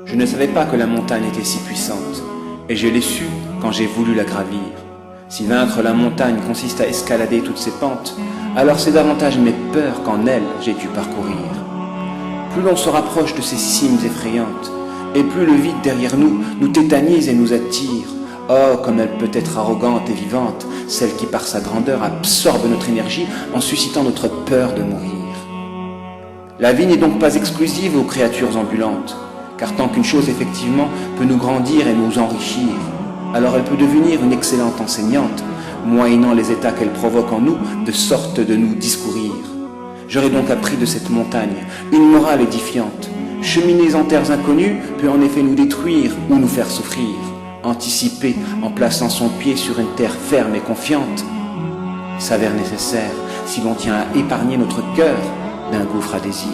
Je ne savais pas que la montagne était si puissante, et je l'ai su quand j'ai voulu la gravir. Si vaincre la montagne consiste à escalader toutes ses pentes, alors c'est davantage mes peurs qu'en elle j'ai dû parcourir. Plus l'on se rapproche de ces cimes effrayantes, et plus le vide derrière nous nous tétanise et nous attire. Oh, comme elle peut être arrogante et vivante, celle qui par sa grandeur absorbe notre énergie en suscitant notre peur de mourir. La vie n'est donc pas exclusive aux créatures ambulantes, car tant qu'une chose effectivement peut nous grandir et nous enrichir, alors elle peut devenir une excellente enseignante, moyennant les états qu'elle provoque en nous, de sorte de nous discourir. J'aurais donc appris de cette montagne une morale édifiante. Cheminer en terres inconnues peut en effet nous détruire ou nous faire souffrir. Anticiper en plaçant son pied sur une terre ferme et confiante s'avère nécessaire si l'on tient à épargner notre cœur d'un gouffre à désir.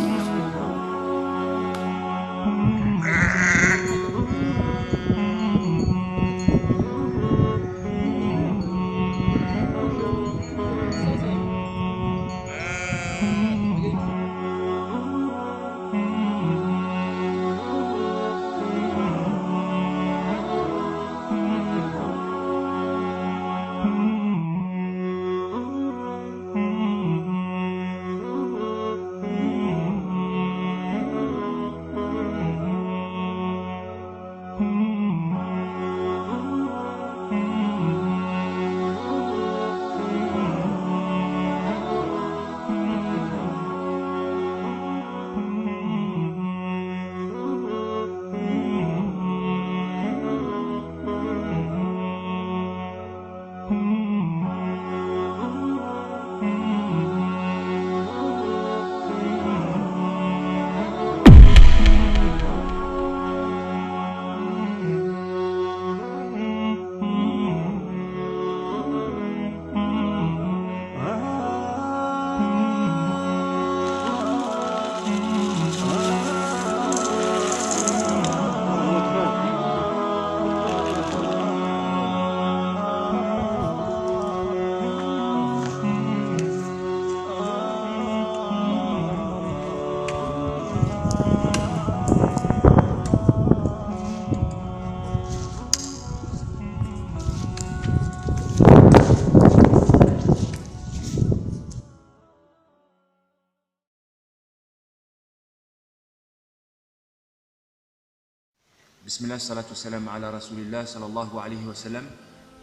Bismillah, salatu salam ala rasulillah sallallahu alayhi wa sallam.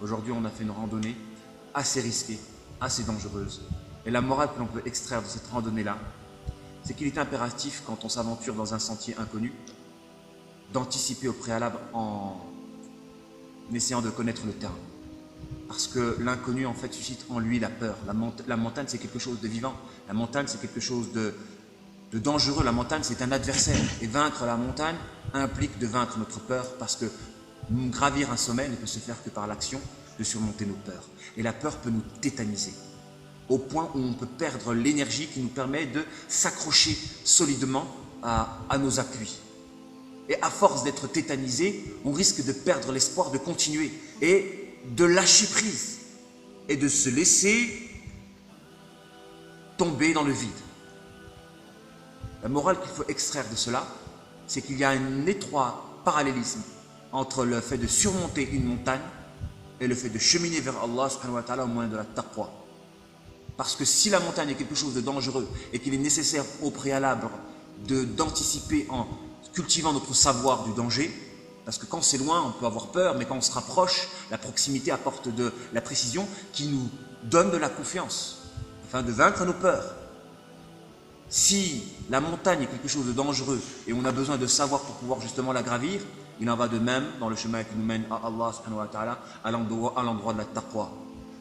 Aujourd'hui, on a fait une randonnée assez risquée, assez dangereuse. Et la morale que l'on peut extraire de cette randonnée-là, c'est qu'il est impératif, quand on s'aventure dans un sentier inconnu, d'anticiper au préalable en essayant de connaître le terrain. Parce que l'inconnu, en fait, suscite en lui la peur. La montagne, c'est quelque chose de vivant. La montagne, c'est quelque chose de dangereux. La montagne, c'est un adversaire. Et vaincre la montagne implique de vaincre notre peur, parce que gravir un sommet ne peut se faire que par l'action de surmonter nos peurs. Et la peur peut nous tétaniser, au point où on peut perdre l'énergie qui nous permet de s'accrocher solidement à nos appuis. Et à force d'être tétanisé, on risque de perdre l'espoir de continuer et de lâcher prise et de se laisser tomber dans le vide. La morale qu'il faut extraire de cela, c'est qu'il y a un étroit parallélisme entre le fait de surmonter une montagne et le fait de cheminer vers Allah subhanahu wa ta'ala au moyen de la taqwa. Parce que si la montagne est quelque chose de dangereux et qu'il est nécessaire au préalable d'anticiper en cultivant notre savoir du danger, parce que quand c'est loin, on peut avoir peur, mais quand on se rapproche, la proximité apporte de la précision qui nous donne de la confiance, afin de vaincre nos peurs. Si la montagne est quelque chose de dangereux et on a besoin de savoir pour pouvoir justement la gravir, il en va de même dans le chemin qui nous mène à Allah subhanahu wa ta'ala, à l'endroit de la taqwa.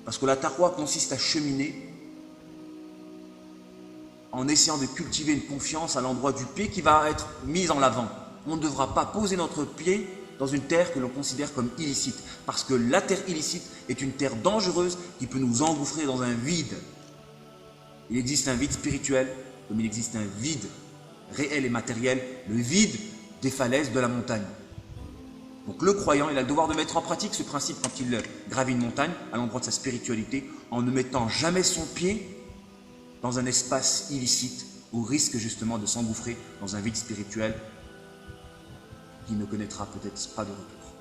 Parce que la taqwa consiste à cheminer en essayant de cultiver une confiance à l'endroit du pied qui va être mise en avant. On ne devra pas poser notre pied dans une terre que l'on considère comme illicite, parce que la terre illicite est une terre dangereuse qui peut nous engouffrer dans un vide. Il existe un vide spirituel, comme il existe un vide réel et matériel, le vide des falaises de la montagne. Donc le croyant, il a le devoir de mettre en pratique ce principe quand il gravit une montagne, à l'endroit de sa spiritualité, en ne mettant jamais son pied dans un espace illicite, au risque justement de s'engouffrer dans un vide spirituel qui ne connaîtra peut-être pas de retour.